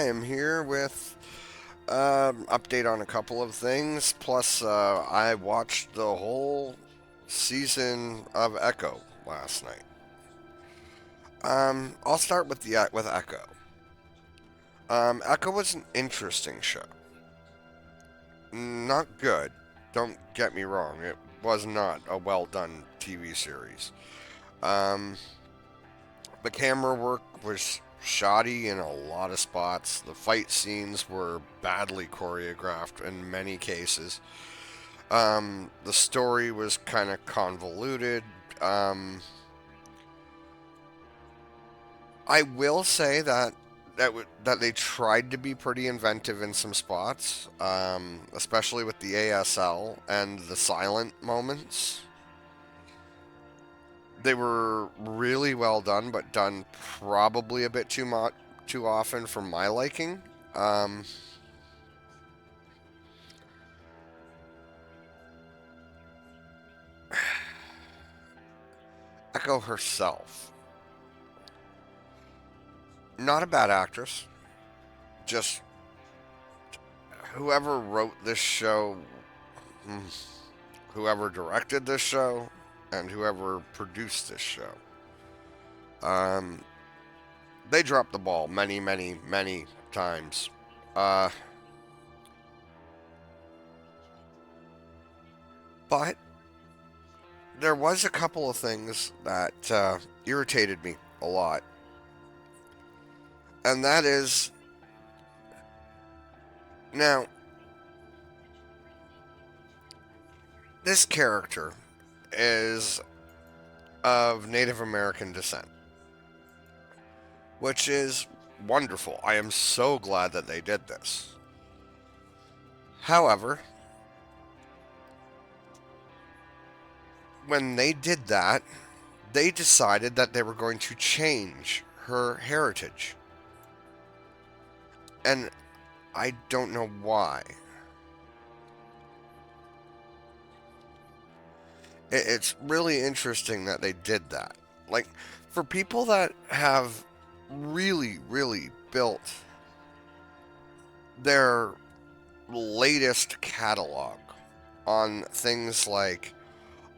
am here with update on a couple of things. Plus, I watched the whole season of Echo last night. I'll start with with Echo. Echo was an interesting show. Not good. Don't get me wrong. It was not a well done TV series. Um, the camera work was shoddy in a lot of spots. The fight scenes were badly choreographed in many cases. The story was kind of convoluted. Um, I will say that they tried to be pretty inventive in some spots, especially with the ASL and the silent moments. They were really well done, but done probably a bit too often for my liking. Um, Echo herself, not a bad actress. Just whoever wrote this show, hmm, whoever directed this show, and whoever produced this show. Um, they dropped the ball many, many, many times. Uh, but there was a couple of things that irritated me a lot, and that is now this character is of Native American descent, which is wonderful. I am so glad that they did this. However, when they did that, they decided that they were going to change her heritage. And I don't know why. It's really interesting that they did that. Like, for people that have really, really built their latest catalog on things like,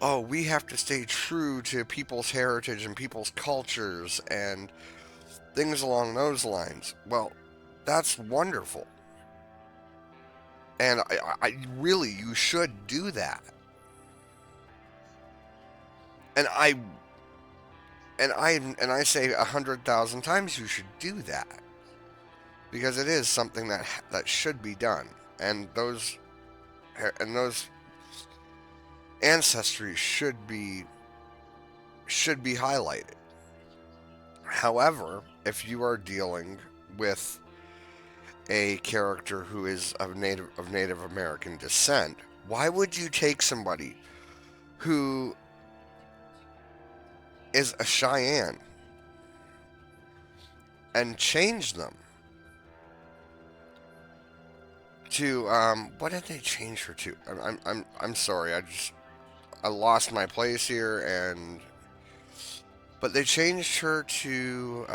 oh, we have to stay true to people's heritage and people's cultures and things along those lines. Well, that's wonderful. And I really, you should do that. And I say 100,000 times you should do that because it is something that should be done, and those ancestries should be highlighted. However, if you are dealing with a character who is of Native American descent, why would you take somebody who is a Cheyenne and change them to what did they change her to? I'm sorry, I lost my place here, and but they changed her to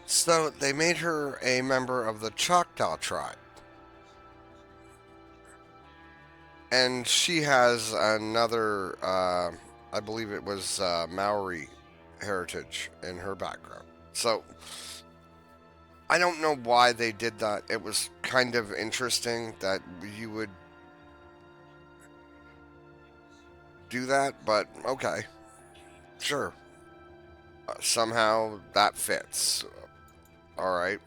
so they made her a member of the Choctaw tribe, and she has another I believe it was Maori heritage in her background. So I don't know why they did that. It was kind of interesting that you would do that, but okay, sure. Somehow that fits. All right.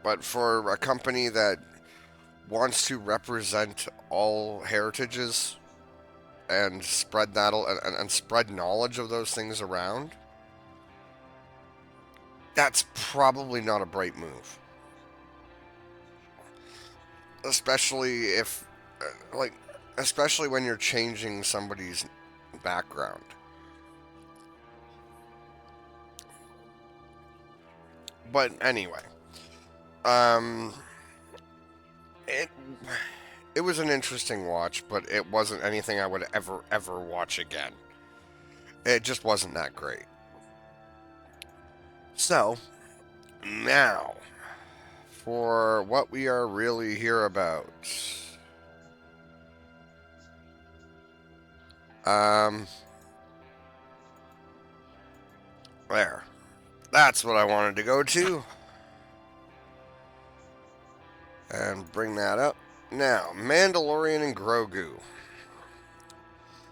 But for a company that wants to represent all heritages and spread and spread knowledge of those things around, that's probably not a bright move. Especially if, like, especially when you're changing somebody's background. But anyway, um, it it was an interesting watch, but it wasn't anything I would ever watch again. It just wasn't that great. So, now, for what we are really here about. Um, there. That's what I wanted to go to. And bring that up. Now, Mandalorian and Grogu.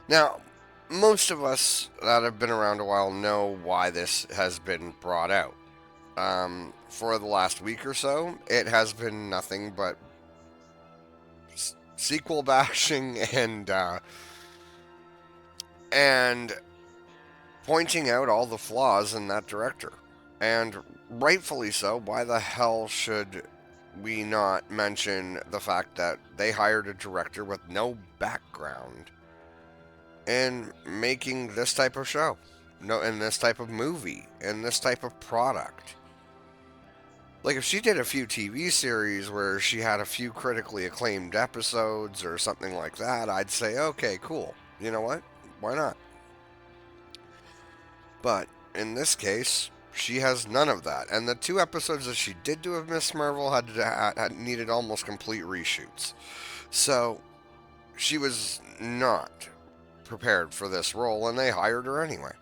Now, most of us that have been around a while know why this has been brought out. For the last week or so, it has been nothing but sequel bashing and pointing out all the flaws in that director. And rightfully so. Why the hell should we not mention the fact that they hired a director with no background in making this type of show, no, in this type of movie, in this type of product? Like, if she did a few TV series where she had a few critically acclaimed episodes or something like that, I'd say, okay, cool. You know what? Why not? But in this case, she has none of that. And the two episodes that she did do of Miss Marvel had needed almost complete reshoots. So she was not prepared for this role, and they hired her anyway.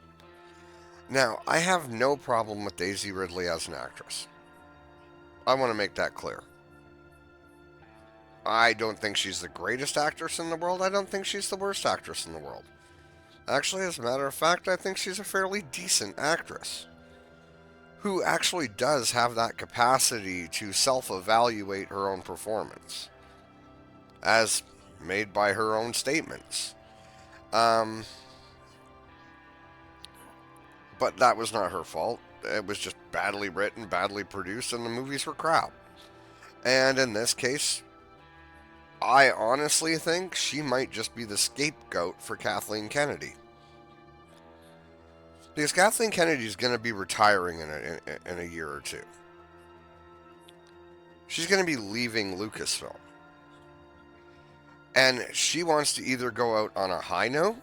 Now, I have no problem with Daisy Ridley as an actress. I want to make that clear. I don't think she's the greatest actress in the world. I don't think she's the worst actress in the world. Actually, as a matter of fact, I think she's a fairly decent actress who actually does have that capacity to self-evaluate her own performance, as made by her own statements. Um, but that was not her fault. It was just badly written, badly produced, and the movies were crap. And in this case, I honestly think she might just be the scapegoat for Kathleen Kennedy. Because Kathleen Kennedy is going to be retiring in a year or two. She's going to be leaving Lucasfilm. And she wants to either go out on a high note,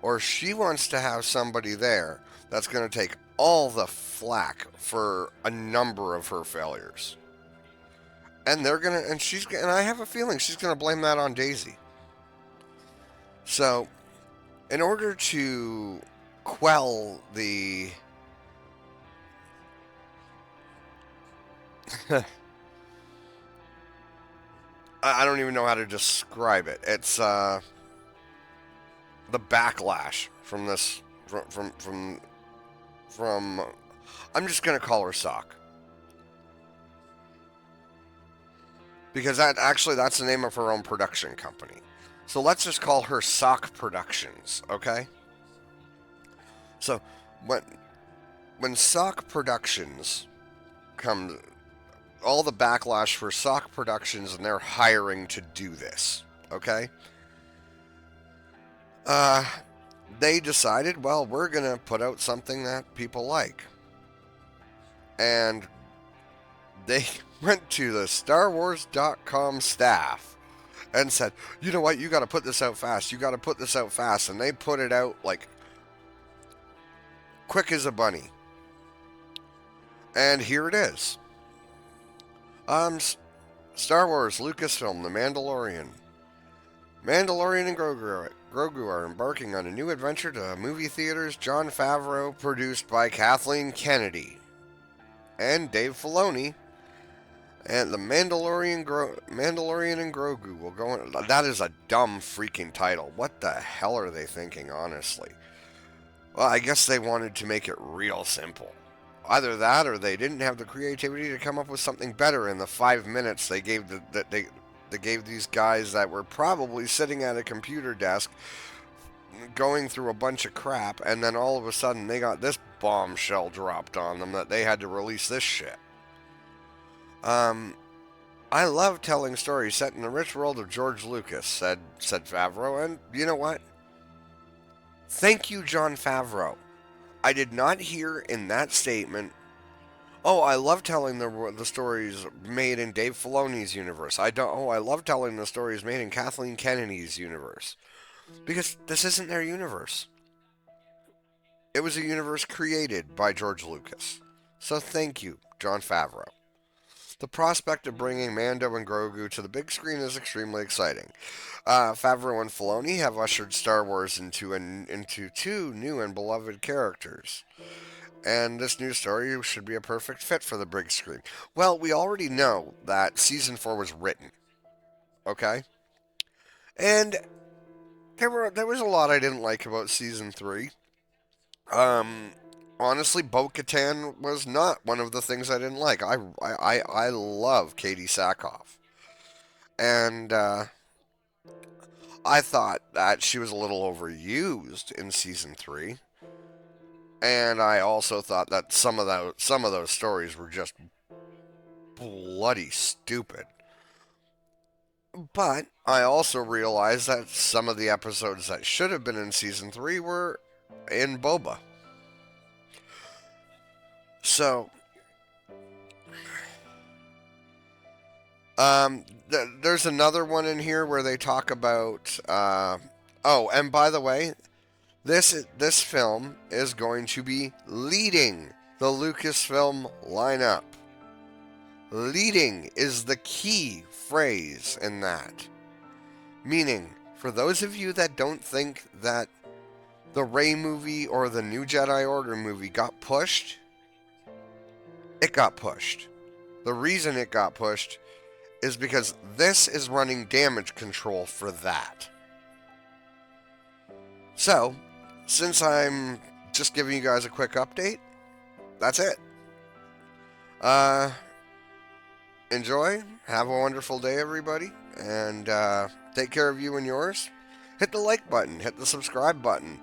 or she wants to have somebody there that's going to take all the flack for a number of her failures. And they're going to, and I have a feeling she's going to blame that on Daisy. So, in order to quell the I don't even know how to describe it. It's the backlash from this from I'm just gonna call her Sock, because that's the name of her own production company. So let's just call her Sock Productions, okay? So when Sock Productions comes, all the backlash for Sock Productions and their hiring to do this, okay? They decided, well, we're going to put out something that people like. And they went to the StarWars.com staff and said, you know what, you got to put this out fast. You got to put this out fast. And they put it out like quick as a bunny. And here it is. Star Wars, Lucasfilm, The Mandalorian. Mandalorian and Grogu are embarking on a new adventure to movie theaters. Jon Favreau, produced by Kathleen Kennedy and Dave Filoni. And the Mandalorian and Grogu will go in. That is a dumb freaking title. What the hell are they thinking, honestly? Well, I guess they wanted to make it real simple. Either that, or they didn't have the creativity to come up with something better in the 5 minutes they gave they gave these guys that were probably sitting at a computer desk going through a bunch of crap, and then all of a sudden they got this bombshell dropped on them that they had to release this shit. I love telling stories set in the rich world of George Lucas, said Favreau, and you know what? Thank you, Jon Favreau. I did not hear in that statement, oh, I love telling the stories made in Dave Filoni's universe. I love telling the stories made in Kathleen Kennedy's universe. Because this isn't their universe. It was a universe created by George Lucas. So thank you, Jon Favreau. The prospect of bringing Mando and Grogu to the big screen is extremely exciting. Favreau and Filoni have ushered Star Wars into two new and beloved characters. And this new story should be a perfect fit for the big screen. Well, we already know that season 4 was written, okay? And there was a lot I didn't like about season 3. Um Honestly, Bo-Katan was not one of the things I didn't like. I love Katie Sackhoff. And I thought that she was a little overused in season 3. And I also thought that some of those stories were just bloody stupid. But I also realized that some of the episodes that should have been in season 3 were in Boba. So, there's another one in here where they talk about. Oh, and by the way, this film is going to be leading the Lucasfilm lineup. Leading is the key phrase in that. Meaning, for those of you that don't think that the Rey movie or the New Jedi Order movie got pushed, it got pushed. The reason it got pushed is because this is running damage control for that. So, since I'm just giving you guys a quick update, that's it. Enjoy. Have a wonderful day, everybody. And take care of you and yours. Hit the like button. Hit the subscribe button.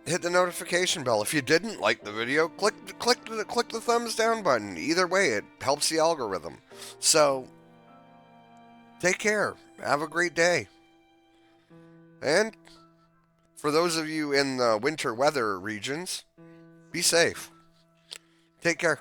Hit the notification bell. If you didn't like the video, click the thumbs down button. Either way, it helps the algorithm. So, take care. Have a great day. And for those of you in the winter weather regions, be safe. Take care.